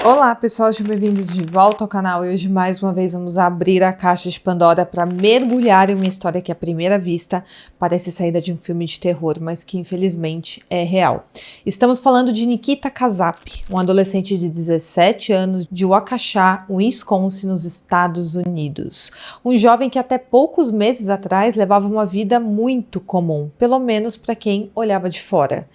Olá pessoal, sejam bem-vindos de volta ao canal e hoje mais uma vez vamos abrir a caixa de Pandora para mergulhar em uma história que à primeira vista parece saída de um filme de terror, mas que infelizmente é real. Estamos falando de Nikita Kazap, um adolescente de 17 anos de Waukesha, Wisconsin, nos Estados Unidos. Um jovem que até poucos meses atrás levava uma vida muito comum, pelo menos para quem olhava de fora.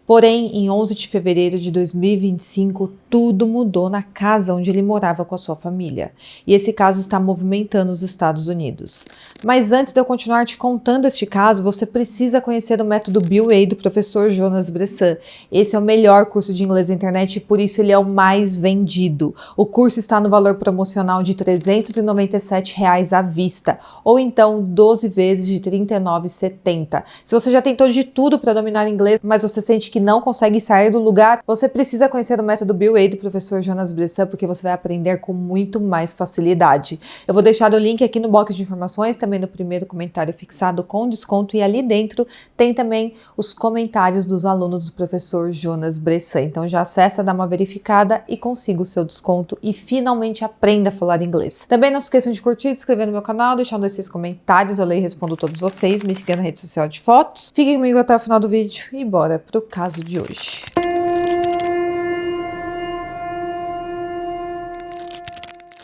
Porém, em 11 de fevereiro de 2025, tudo mudou na casa onde ele morava com a sua família. E esse caso está movimentando os Estados Unidos. Mas antes de eu continuar te contando este caso, você precisa conhecer o método BUA do professor Jonas Bressan. Esse é o melhor curso de inglês na internet e por isso ele é o mais vendido. O curso está no valor promocional de R$ 397 à vista, ou então 12 vezes de R$ 39,70. Se você já tentou de tudo para dominar inglês, mas você sente que não consegue sair do lugar, você precisa conhecer o método BUA do professor Jonas Bressan, porque você vai aprender com muito mais facilidade. Eu vou deixar o link aqui no box de informações, também no primeiro comentário fixado com desconto, e ali dentro tem também os comentários dos alunos do professor Jonas Bressan. Então já acessa, dá uma verificada e consiga o seu desconto e finalmente aprenda a falar inglês. Também não se esqueçam de curtir, de se inscrever no meu canal, deixando esses comentários, eu leio e respondo todos vocês, me siga na rede social de fotos. Fiquem comigo até o final do vídeo e bora pro caso de hoje.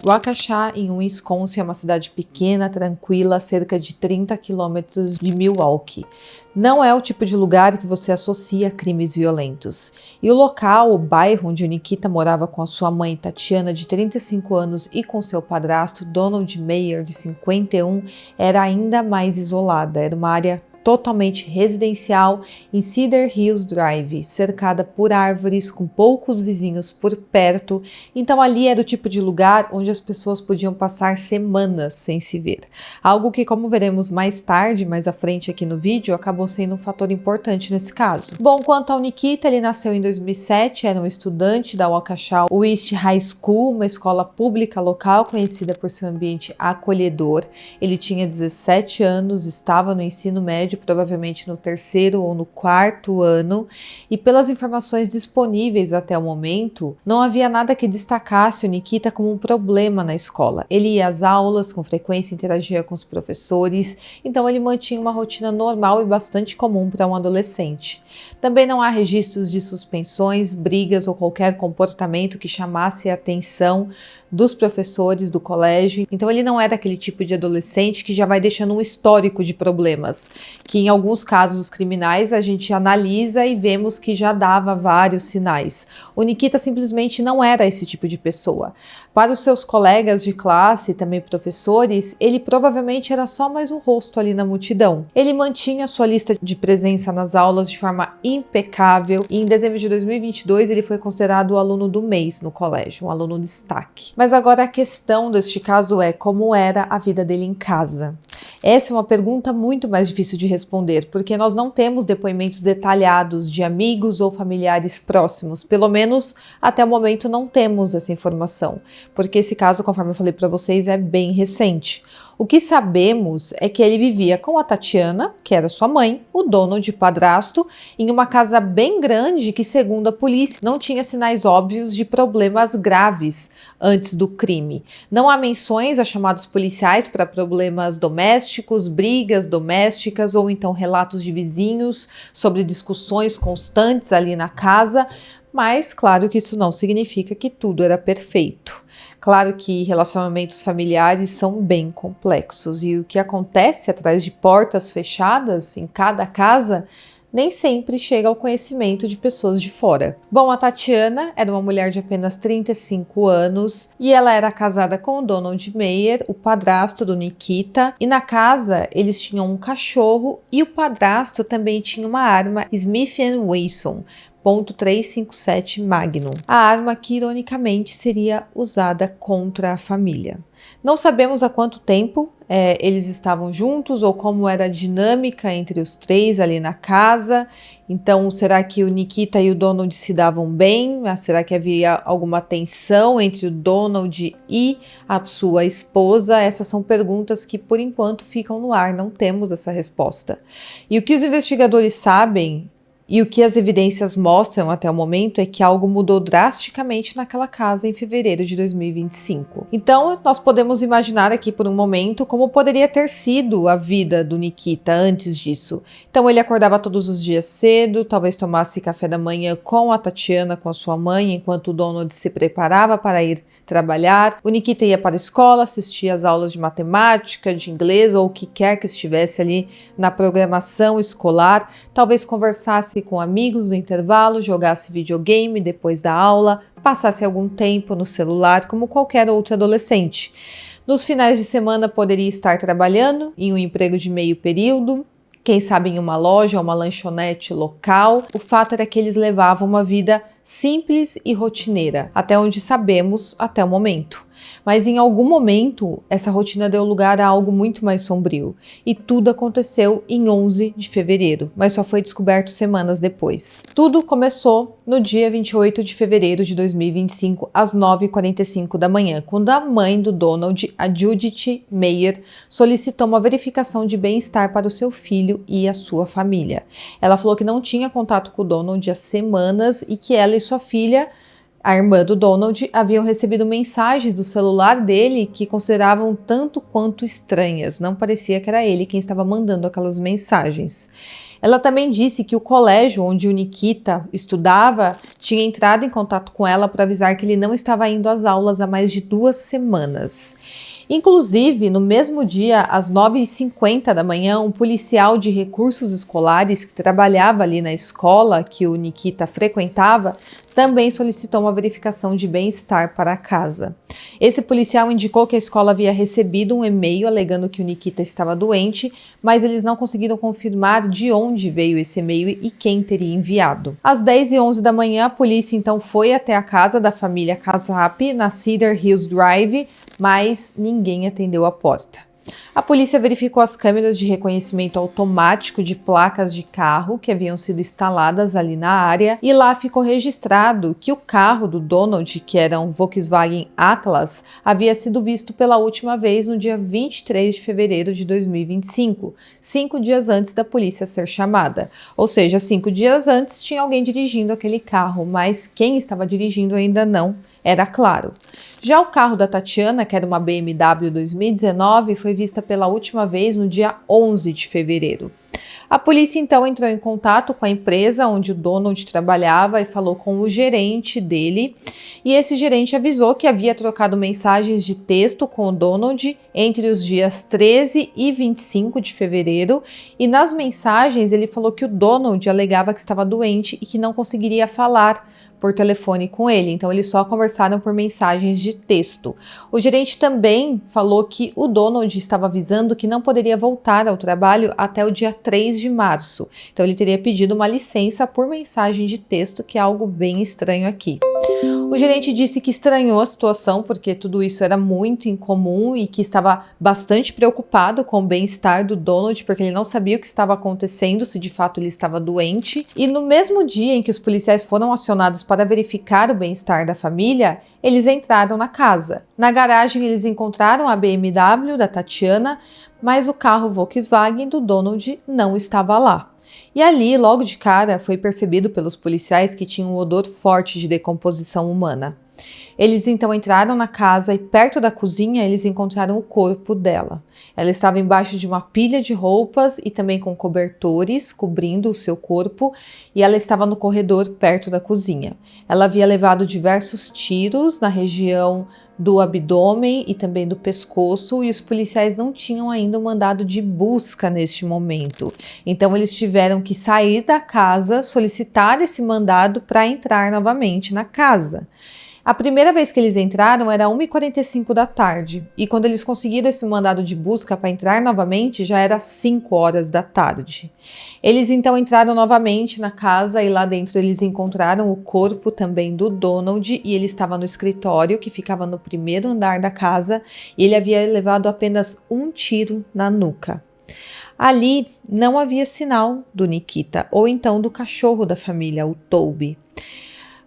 Waukesha, em Wisconsin, é uma cidade pequena, tranquila, a cerca de 30 quilômetros de Milwaukee. Não é o tipo de lugar que você associa a crimes violentos. E o local, o bairro onde o Nikita morava com a sua mãe, Tatiana, de 35 anos, e com seu padrasto, Donald Meyer, de 51, era ainda mais isolada. Era uma área totalmente residencial em Cedar Hills Drive, cercada por árvores, com poucos vizinhos por perto. Então ali era o tipo de lugar onde as pessoas podiam passar semanas sem se ver. Algo que, como veremos mais tarde, mais à frente aqui no vídeo, acabou sendo um fator importante nesse caso. Bom, quanto ao Nikita, ele nasceu em 2007, era um estudante da Waukesha West High School, uma escola pública local conhecida por seu ambiente acolhedor. Ele tinha 17 anos, estava no ensino médio, provavelmente no terceiro ou no quarto ano, e pelas informações disponíveis até o momento, não havia nada que destacasse o Nikita como um problema na escola. Ele ia às aulas, com frequência interagia com os professores, então ele mantinha uma rotina normal e bastante comum para um adolescente. Também não há registros de suspensões, brigas ou qualquer comportamento que chamasse a atenção dos professores do colégio, então ele não era aquele tipo de adolescente que já vai deixando um histórico de problemas, que em alguns casos criminais a gente analisa e vemos que já dava vários sinais. O Nikita simplesmente não era esse tipo de pessoa. Para os seus colegas de classe e também professores, ele provavelmente era só mais um rosto ali na multidão. Ele mantinha sua lista de presença nas aulas de forma impecável e em dezembro de 2022 ele foi considerado o aluno do mês no colégio, um aluno destaque. Mas agora a questão deste caso é como era a vida dele em casa. Essa é uma pergunta muito mais difícil de responder, porque nós não temos depoimentos detalhados de amigos ou familiares próximos, pelo menos até o momento não temos essa informação, porque esse caso, conforme eu falei para vocês, é bem recente. O que sabemos é que ele vivia com a Tatiana, que era sua mãe, o Donald, padrasto, em uma casa bem grande que, segundo a polícia, não tinha sinais óbvios de problemas graves antes do crime. Não há menções a chamados policiais para problemas domésticos, brigas domésticas ou então relatos de vizinhos sobre discussões constantes ali na casa, mas claro que isso não significa que tudo era perfeito. Claro que relacionamentos familiares são bem complexos e o que acontece atrás de portas fechadas em cada casa nem sempre chega ao conhecimento de pessoas de fora. Bom, a Tatiana era uma mulher de apenas 35 anos e ela era casada com o Donald Meyer, o padrasto do Nikita, e na casa eles tinham um cachorro e o padrasto também tinha uma arma Smith & Wesson .357 Magnum, a arma que ironicamente seria usada contra a família. Não sabemos há quanto tempo eles estavam juntos ou como era a dinâmica entre os três ali na casa. Então, será que o Nikita e o Donald se davam bem? Será que havia alguma tensão entre o Donald e a sua esposa? Essas são perguntas que, por enquanto, ficam no ar, não temos essa resposta. E o que os investigadores sabem E o que as evidências mostram até o momento é que algo mudou drasticamente naquela casa em fevereiro de 2025. Então, nós podemos imaginar aqui por um momento como poderia ter sido a vida do Nikita antes disso. Então, ele acordava todos os dias cedo, talvez tomasse café da manhã com a Tatiana, com a sua mãe, enquanto o Donald se preparava para ir trabalhar. O Nikita ia para a escola, assistia às aulas de matemática, de inglês ou o que quer que estivesse ali na programação escolar, talvez conversasse com amigos no intervalo, jogasse videogame depois da aula, passasse algum tempo no celular como qualquer outro adolescente. Nos finais de semana poderia estar trabalhando em um emprego de meio período, quem sabe em uma loja ou uma lanchonete local. O fato era que eles levavam uma vida simples e rotineira, até onde sabemos até o momento. Mas em algum momento, essa rotina deu lugar a algo muito mais sombrio. E tudo aconteceu em 11 de fevereiro, mas só foi descoberto semanas depois. Tudo começou no dia 28 de fevereiro de 2025, às 9h45 da manhã, quando a mãe do Donald, a Judith Meyer, solicitou uma verificação de bem-estar para o seu filho e a sua família. Ela falou que não tinha contato com o Donald há semanas e que ela e sua filha, a irmã do Donald, haviam recebido mensagens do celular dele que consideravam tanto quanto estranhas. Não parecia que era ele quem estava mandando aquelas mensagens. Ela também disse que o colégio onde o Nikita estudava tinha entrado em contato com ela para avisar que ele não estava indo às aulas há mais de 2 semanas. Inclusive, no mesmo dia, às 9h50 da manhã, um policial de recursos escolares que trabalhava ali na escola que o Nikita frequentava também solicitou uma verificação de bem-estar para a casa. Esse policial indicou que a escola havia recebido um e-mail alegando que o Nikita estava doente, mas eles não conseguiram confirmar de onde veio esse e-mail e quem teria enviado. Às 10h11 da manhã, a polícia então foi até a casa da família Kasap, na Cedar Hills Drive, mas ninguém atendeu a porta. A polícia verificou as câmeras de reconhecimento automático de placas de carro que haviam sido instaladas ali na área e lá ficou registrado que o carro do Donald, que era um Volkswagen Atlas, havia sido visto pela última vez no dia 23 de fevereiro de 2025, 5 dias antes da polícia ser chamada. Ou seja, 5 dias antes tinha alguém dirigindo aquele carro, mas quem estava dirigindo ainda não era claro. Já o carro da Tatiana, que era uma BMW 2019, foi vista pela última vez no dia 11 de fevereiro. A polícia então entrou em contato com a empresa onde o Donald trabalhava e falou com o gerente dele, e esse gerente avisou que havia trocado mensagens de texto com o Donald entre os dias 13 e 25 de fevereiro, e nas mensagens ele falou que o Donald alegava que estava doente e que não conseguiria falar por telefone com ele, então eles só conversaram por mensagens de texto. O gerente também falou que o Donald estava avisando que não poderia voltar ao trabalho até o dia 3 de março, então ele teria pedido uma licença por mensagem de texto, que é algo bem estranho aqui. O gerente disse que estranhou a situação porque tudo isso era muito incomum e que estava bastante preocupado com o bem-estar do Donald porque ele não sabia o que estava acontecendo, se de fato ele estava doente. E no mesmo dia em que os policiais foram acionados para verificar o bem-estar da família, eles entraram na casa. Na garagem eles encontraram a BMW da Tatiana, mas o carro Volkswagen do Donald não estava lá. E ali, logo de cara, foi percebido pelos policiais que tinha um odor forte de decomposição humana. Eles então entraram na casa e perto da cozinha eles encontraram o corpo dela. Ela estava embaixo de uma pilha de roupas e também com cobertores cobrindo o seu corpo, e ela estava no corredor perto da cozinha. Ela havia levado diversos tiros na região do abdômen e também do pescoço, e os policiais não tinham ainda um mandado de busca neste momento. Então eles tiveram que sair da casa, solicitar esse mandado para entrar novamente na casa. A primeira vez que eles entraram era 1h45 da tarde, e quando eles conseguiram esse mandado de busca para entrar novamente, já era 5 horas da tarde. Eles então entraram novamente na casa e lá dentro eles encontraram o corpo também do Donald, e ele estava no escritório que ficava no primeiro andar da casa, e ele havia levado apenas um tiro na nuca. Ali não havia sinal do Nikita, ou então do cachorro da família, o Toby.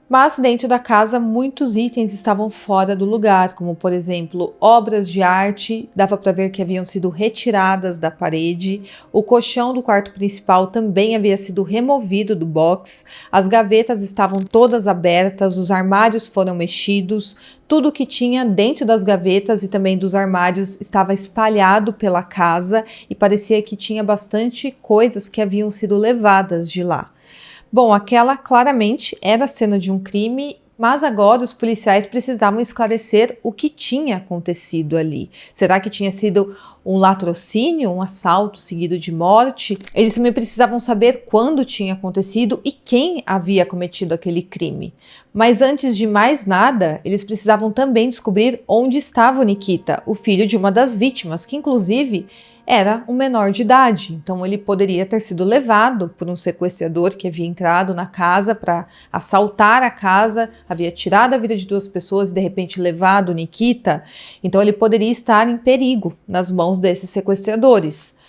Mas dentro da casa muitos itens estavam fora do lugar, como por exemplo obras de arte, dava para ver que haviam sido retiradas da parede, o colchão do quarto principal também havia sido removido do box, as gavetas estavam todas abertas, os armários foram mexidos, tudo que tinha dentro das gavetas e também dos armários estava espalhado pela casa e parecia que tinha bastante coisas que haviam sido levadas de lá. Bom, aquela claramente era a cena de um crime, mas agora os policiais precisavam esclarecer o que tinha acontecido ali. Será que tinha sido um latrocínio, um assalto seguido de morte? Eles também precisavam saber quando tinha acontecido e quem havia cometido aquele crime. Mas antes de mais nada, eles precisavam também descobrir onde estava o Nikita, o filho de uma das vítimas, que inclusive era um menor de idade, então ele poderia ter sido levado por um sequestrador que havia entrado na casa para assaltar a casa, havia tirado a vida de 2 pessoas e de repente levado o Nikita, então ele poderia estar em perigo nas mãos desses sequestradores.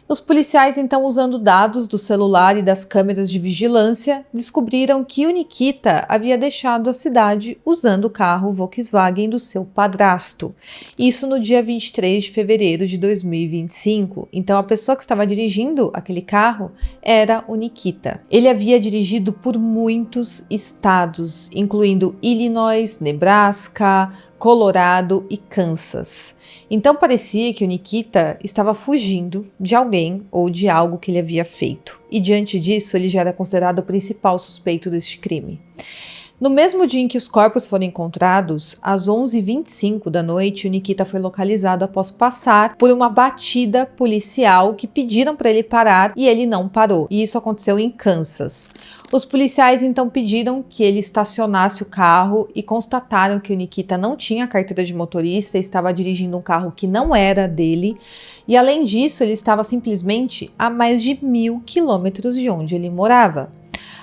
Os policiais, então, usando dados do celular e das câmeras de vigilância, descobriram que o Nikita havia deixado a cidade usando o carro Volkswagen do seu padrasto. Isso no dia 23 de fevereiro de 2025. Então, a pessoa que estava dirigindo aquele carro era o Nikita. Ele havia dirigido por muitos estados, incluindo Illinois, Nebraska, Colorado e Kansas. Então parecia que o Nikita estava fugindo de alguém ou de algo que ele havia feito. E diante disso, ele já era considerado o principal suspeito deste crime. No mesmo dia em que os corpos foram encontrados, às 11h25 da noite, o Nikita foi localizado após passar por uma batida policial que pediram para ele parar e ele não parou. E isso aconteceu em Kansas. Os policiais então pediram que ele estacionasse o carro e constataram que o Nikita não tinha carteira de motorista e estava dirigindo um carro que não era dele. E além disso, ele estava simplesmente a mais de 1.000 quilômetros de onde ele morava.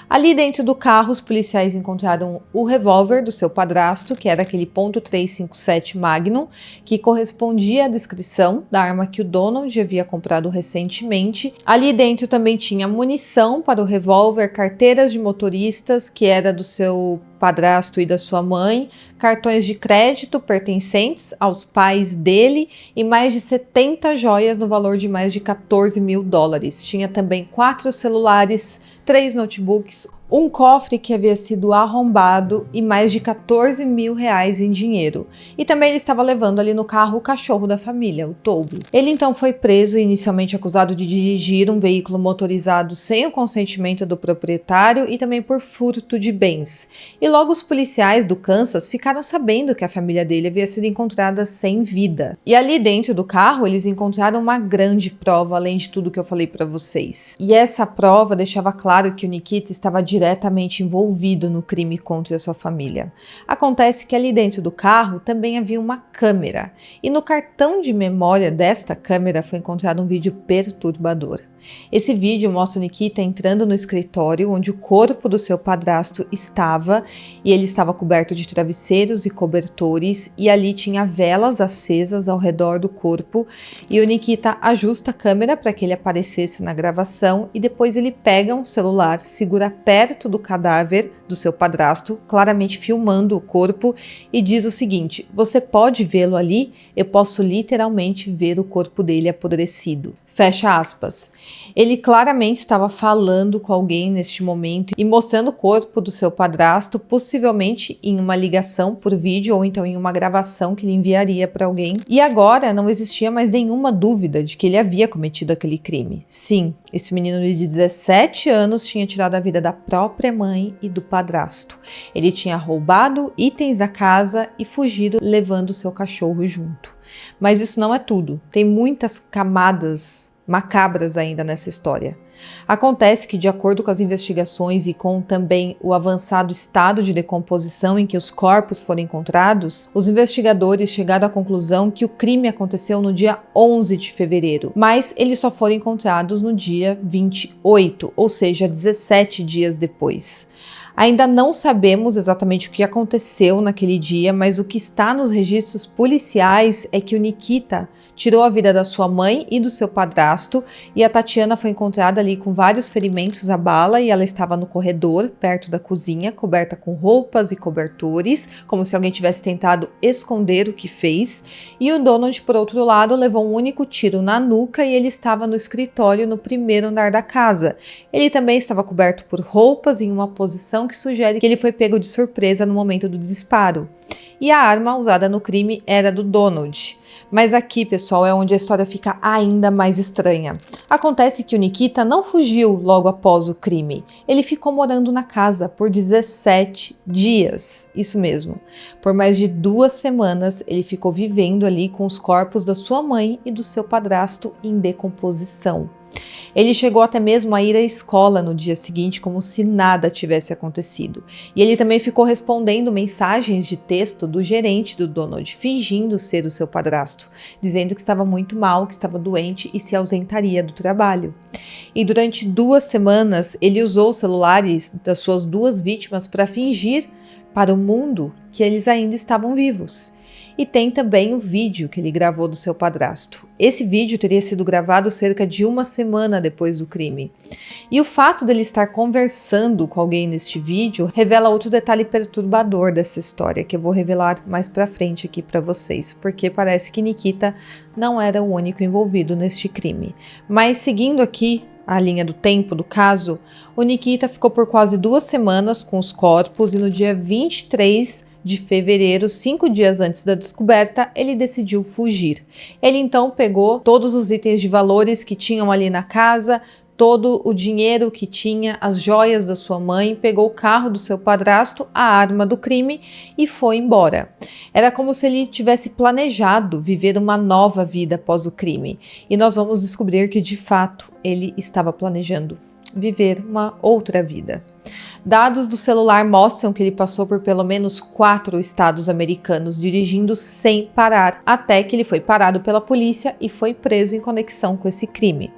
Ali dentro do carro, os policiais encontraram o revólver do seu padrasto, que era aquele .357 Magnum, que correspondia à descrição da arma que o Donald havia comprado recentemente. Ali dentro também tinha munição para o revólver, carteiras de motoristas, que era do seu padrasto e da sua mãe, cartões de crédito pertencentes aos pais dele e mais de 70 joias no valor de mais de $14.000. Tinha também 4 celulares, 3 notebooks, um cofre que havia sido arrombado e mais de R$14.000 em dinheiro. E também ele estava levando ali no carro o cachorro da família, o Toby. Ele então foi preso e inicialmente acusado de dirigir um veículo motorizado sem o consentimento do proprietário e também por furto de bens. E logo os policiais do Kansas ficaram sabendo que a família dele havia sido encontrada sem vida. E ali dentro do carro eles encontraram uma grande prova, além de tudo que eu falei para vocês. E essa prova deixava claro que o Nikita estava diretamente envolvido no crime contra a sua família. Acontece que ali dentro do carro também havia uma câmera, e no cartão de memória desta câmera foi encontrado um vídeo perturbador. Esse vídeo mostra o Nikita entrando no escritório onde o corpo do seu padrasto estava, e ele estava coberto de travesseiros e cobertores, e ali tinha velas acesas ao redor do corpo, e o Nikita ajusta a câmera para que ele aparecesse na gravação, e depois ele pega um celular, segura perto do cadáver do seu padrasto, claramente filmando o corpo, e diz o seguinte: "Você pode vê-lo ali? Eu posso literalmente ver o corpo dele apodrecido." Fecha aspas. Ele claramente estava falando com alguém neste momento e mostrando o corpo do seu padrasto, possivelmente em uma ligação por vídeo ou então em uma gravação que ele enviaria para alguém. E agora não existia mais nenhuma dúvida de que ele havia cometido aquele crime. Sim, esse menino de 17 anos tinha tirado a vida da própria mãe e do padrasto. Ele tinha roubado itens da casa e fugido levando seu cachorro junto. Mas isso não é tudo. Tem muitas camadas macabras ainda nessa história. Acontece que, de acordo com as investigações e com também o avançado estado de decomposição em que os corpos foram encontrados, os investigadores chegaram à conclusão que o crime aconteceu no dia 11 de fevereiro, mas eles só foram encontrados no dia 28, ou seja, 17 dias depois. Ainda não sabemos exatamente o que aconteceu naquele dia, mas o que está nos registros policiais é que o Nikita tirou a vida da sua mãe e do seu padrasto, e a Tatiana foi encontrada ali com vários ferimentos à bala e ela estava no corredor, perto da cozinha, coberta com roupas e cobertores, como se alguém tivesse tentado esconder o que fez. E o Donald, por outro lado, levou um único tiro na nuca e ele estava no escritório no primeiro andar da casa. Ele também estava coberto por roupas em uma posição que sugere que ele foi pego de surpresa no momento do disparo. E a arma usada no crime era do Donald. Mas aqui, pessoal, é onde a história fica ainda mais estranha. Acontece que o Nikita não fugiu logo após o crime. Ele ficou morando na casa por 17 dias. Isso mesmo. Por mais de 2 semanas, ele ficou vivendo ali com os corpos da sua mãe e do seu padrasto em decomposição. Ele chegou até mesmo a ir à escola no dia seguinte como se nada tivesse acontecido. E ele também ficou respondendo mensagens de texto do gerente do Donald, fingindo ser o seu padrasto, dizendo que estava muito mal, que estava doente e se ausentaria do trabalho. E durante 2 semanas, ele usou os celulares das suas 2 vítimas para fingir para o mundo que eles ainda estavam vivos. E tem também o vídeo que ele gravou do seu padrasto. Esse vídeo teria sido gravado cerca de 1 semana depois do crime. E o fato dele estar conversando com alguém neste vídeo revela outro detalhe perturbador dessa história, que eu vou revelar mais pra frente aqui pra vocês, porque parece que Nikita não era o único envolvido neste crime. Mas seguindo aqui a linha do tempo do caso, o Nikita ficou por quase 2 semanas com os corpos e no dia 23 de fevereiro, 5 dias antes da descoberta, ele decidiu fugir. Ele então pegou todos os itens de valores que tinham ali na casa, todo o dinheiro que tinha, as joias da sua mãe, pegou o carro do seu padrasto, a arma do crime e foi embora. Era como se ele tivesse planejado viver uma nova vida após o crime. E nós vamos descobrir que, de fato, ele estava planejando viver uma outra vida. Dados do celular mostram que ele passou por pelo menos 4 estados americanos dirigindo sem parar, até que ele foi parado pela polícia e foi preso em conexão com esse crime.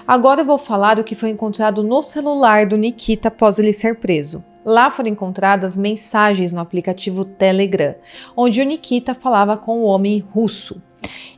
Agora eu vou falar o que foi encontrado no celular do Nikita após ele ser preso. Lá foram encontradas mensagens no aplicativo Telegram, onde o Nikita falava com um homem russo.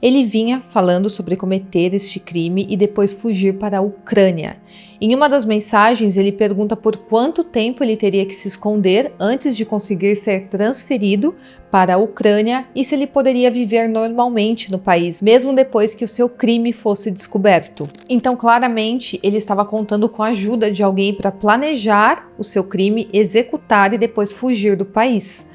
Ele vinha falando sobre cometer este crime e depois fugir para a Ucrânia. Em uma das mensagens, ele pergunta por quanto tempo ele teria que se esconder antes de conseguir ser transferido para a Ucrânia e se ele poderia viver normalmente no país, mesmo depois que o seu crime fosse descoberto. Então, claramente, ele estava contando com a ajuda de alguém para planejar o seu crime, executar e depois fugir do país.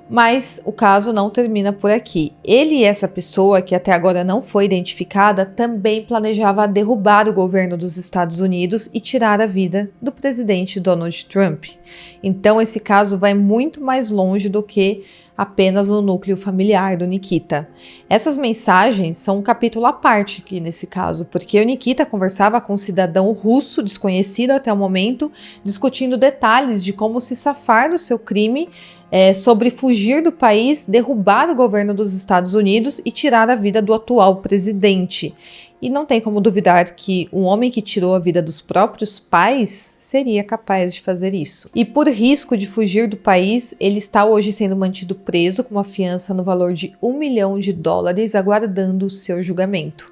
Mas o caso não termina por aqui. Ele e essa pessoa, que até agora não foi identificada, também planejava derrubar o governo dos Estados Unidos e tirar a vida do presidente Donald Trump. Então esse caso vai muito mais longe do que apenas no núcleo familiar do Nikita. Essas mensagens são um capítulo à parte aqui nesse caso, porque o Nikita conversava com um cidadão russo desconhecido até o momento, discutindo detalhes de como se safar do seu crime, sobre fugir do país, derrubar o governo dos Estados Unidos e tirar a vida do atual presidente. E não tem como duvidar que um homem que tirou a vida dos próprios pais seria capaz de fazer isso. E por risco de fugir do país, ele está hoje sendo mantido preso com uma fiança no valor de $1 milhão, aguardando o seu julgamento.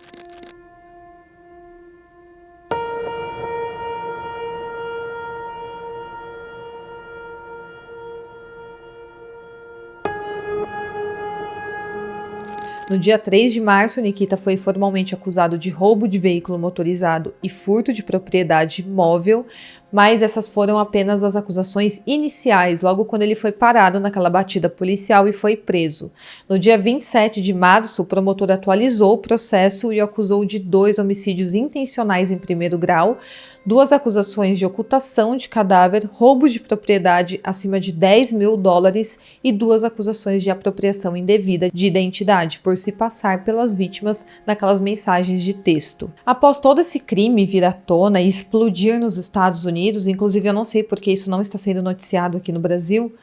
No dia 3 de março, Nikita foi formalmente acusado de roubo de veículo motorizado e furto de propriedade móvel, mas essas foram apenas as acusações iniciais, logo quando ele foi parado naquela batida policial e foi preso. No dia 27 de março, o promotor atualizou o processo e o acusou de 2 homicídios intencionais em primeiro grau, 2 acusações de ocultação de cadáver, roubo de propriedade acima de $10 mil e 2 acusações de apropriação indevida de identidade por se passar pelas vítimas naquelas mensagens de texto. Após todo esse crime vir à tona e explodir nos Estados Unidos, inclusive eu não sei porque isso não está sendo noticiado aqui no Brasil,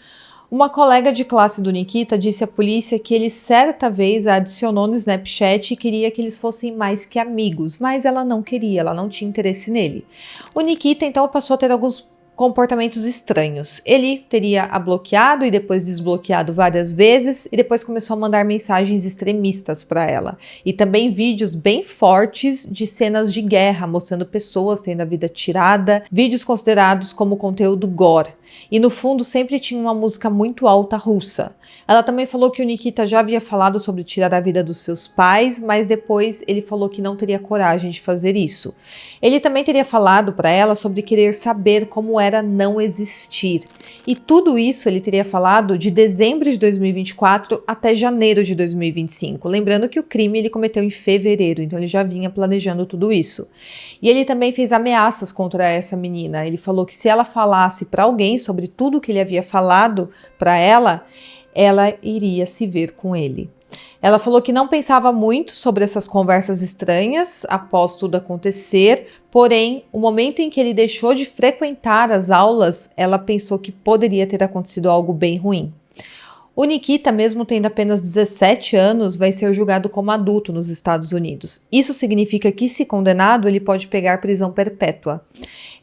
uma colega de classe do Nikita disse à polícia que ele certa vez a adicionou no Snapchat e queria que eles fossem mais que amigos, mas ela não queria, ela não tinha interesse nele. O Nikita então passou a ter alguns comportamentos estranhos. Ele teria a bloqueado e depois desbloqueado várias vezes e depois começou a mandar mensagens extremistas para ela. E também vídeos bem fortes de cenas de guerra, mostrando pessoas tendo a vida tirada, vídeos considerados como conteúdo gore. E no fundo sempre tinha uma música muito alta russa. Ela também falou que o Nikita já havia falado sobre tirar a vida dos seus pais, mas depois ele falou que não teria coragem de fazer isso. Ele também teria falado para ela sobre querer saber como era não existir. E tudo isso ele teria falado de dezembro de 2024 até janeiro de 2025. Lembrando que o crime ele cometeu em fevereiro, então ele já vinha planejando tudo isso. E ele também fez ameaças contra essa menina. Ele falou que se ela falasse para alguém sobre tudo que ele havia falado para ela iria se ver com ele. Ela falou que não pensava muito sobre essas conversas estranhas após tudo acontecer, porém, o momento em que ele deixou de frequentar as aulas, ela pensou que poderia ter acontecido algo bem ruim. O Nikita, mesmo tendo apenas 17 anos, vai ser julgado como adulto nos Estados Unidos. Isso significa que, se condenado, ele pode pegar prisão perpétua.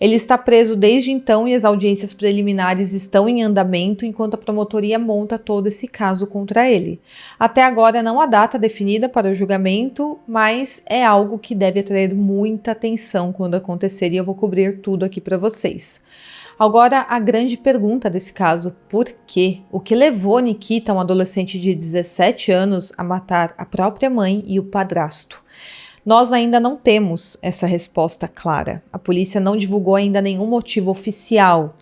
Ele está preso desde então e as audiências preliminares estão em andamento enquanto a promotoria monta todo esse caso contra ele. Até agora não há data definida para o julgamento, mas é algo que deve atrair muita atenção quando acontecer e eu vou cobrir tudo aqui para vocês. Agora, a grande pergunta desse caso, por quê? O que levou Nikita, um adolescente de 17 anos, a matar a própria mãe e o padrasto? Nós ainda não temos essa resposta clara. A polícia não divulgou ainda nenhum motivo oficial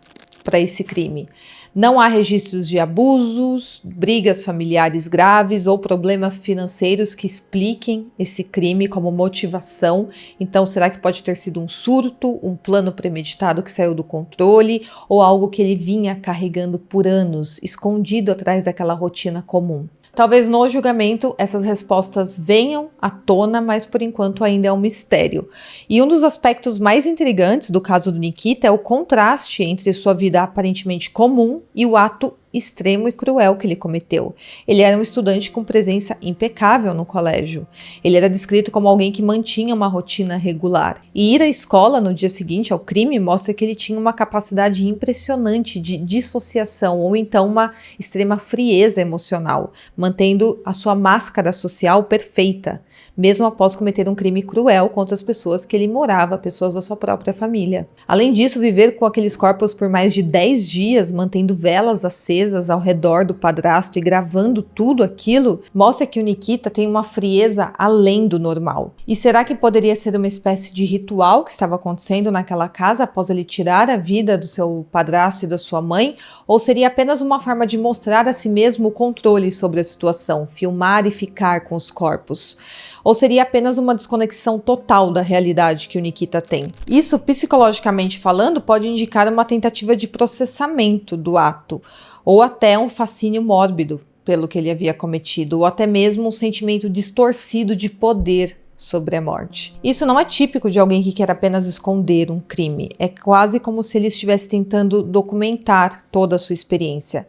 para esse crime. Não há registros de abusos, brigas familiares graves ou problemas financeiros que expliquem esse crime como motivação. Então, será que pode ter sido um surto, um plano premeditado que saiu do controle ou algo que ele vinha carregando por anos, escondido atrás daquela rotina comum? Talvez no julgamento essas respostas venham à tona, mas por enquanto ainda é um mistério. E um dos aspectos mais intrigantes do caso do Nikita é o contraste entre sua vida aparentemente comum e o ato extremo e cruel que ele cometeu. Ele era um estudante com presença impecável no colégio. Ele era descrito como alguém que mantinha uma rotina regular. E ir à escola no dia seguinte ao crime mostra que ele tinha uma capacidade impressionante de dissociação ou então uma extrema frieza emocional, mantendo a sua máscara social perfeita, mesmo após cometer um crime cruel contra as pessoas que ele morava, pessoas da sua própria família. Além disso, viver com aqueles corpos por mais de 10 dias, mantendo velas acesas ao redor do padrasto e gravando tudo aquilo, mostra que o Nikita tem uma frieza além do normal. E será que poderia ser uma espécie de ritual que estava acontecendo naquela casa após ele tirar a vida do seu padrasto e da sua mãe? Ou seria apenas uma forma de mostrar a si mesmo o controle sobre a situação, filmar e ficar com os corpos? Ou seria apenas uma desconexão total da realidade que o Nikita tem? Isso, psicologicamente falando, pode indicar uma tentativa de processamento do ato, ou até um fascínio mórbido pelo que ele havia cometido, ou até mesmo um sentimento distorcido de poder sobre a morte. Isso não é típico de alguém que quer apenas esconder um crime, é quase como se ele estivesse tentando documentar toda a sua experiência.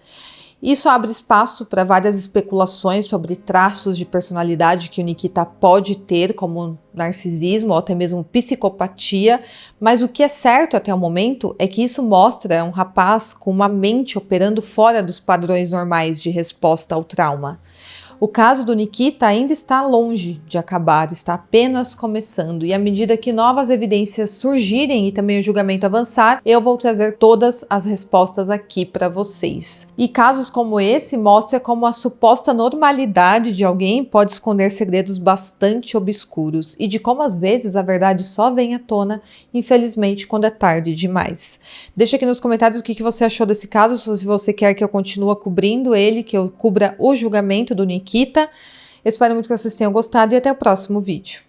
Isso abre espaço para várias especulações sobre traços de personalidade que o Nikita pode ter, como narcisismo ou até mesmo psicopatia, mas o que é certo até o momento é que isso mostra um rapaz com uma mente operando fora dos padrões normais de resposta ao trauma. O caso do Nikita ainda está longe de acabar, está apenas começando, e à medida que novas evidências surgirem e também o julgamento avançar, eu vou trazer todas as respostas aqui para vocês. E casos como esse mostram como a suposta normalidade de alguém pode esconder segredos bastante obscuros e de como às vezes a verdade só vem à tona, infelizmente, quando é tarde demais. Deixa aqui nos comentários o que você achou desse caso, se você quer que eu continue cobrindo ele, que eu cubra o julgamento do Nikita. Eu espero muito que vocês tenham gostado e até o próximo vídeo.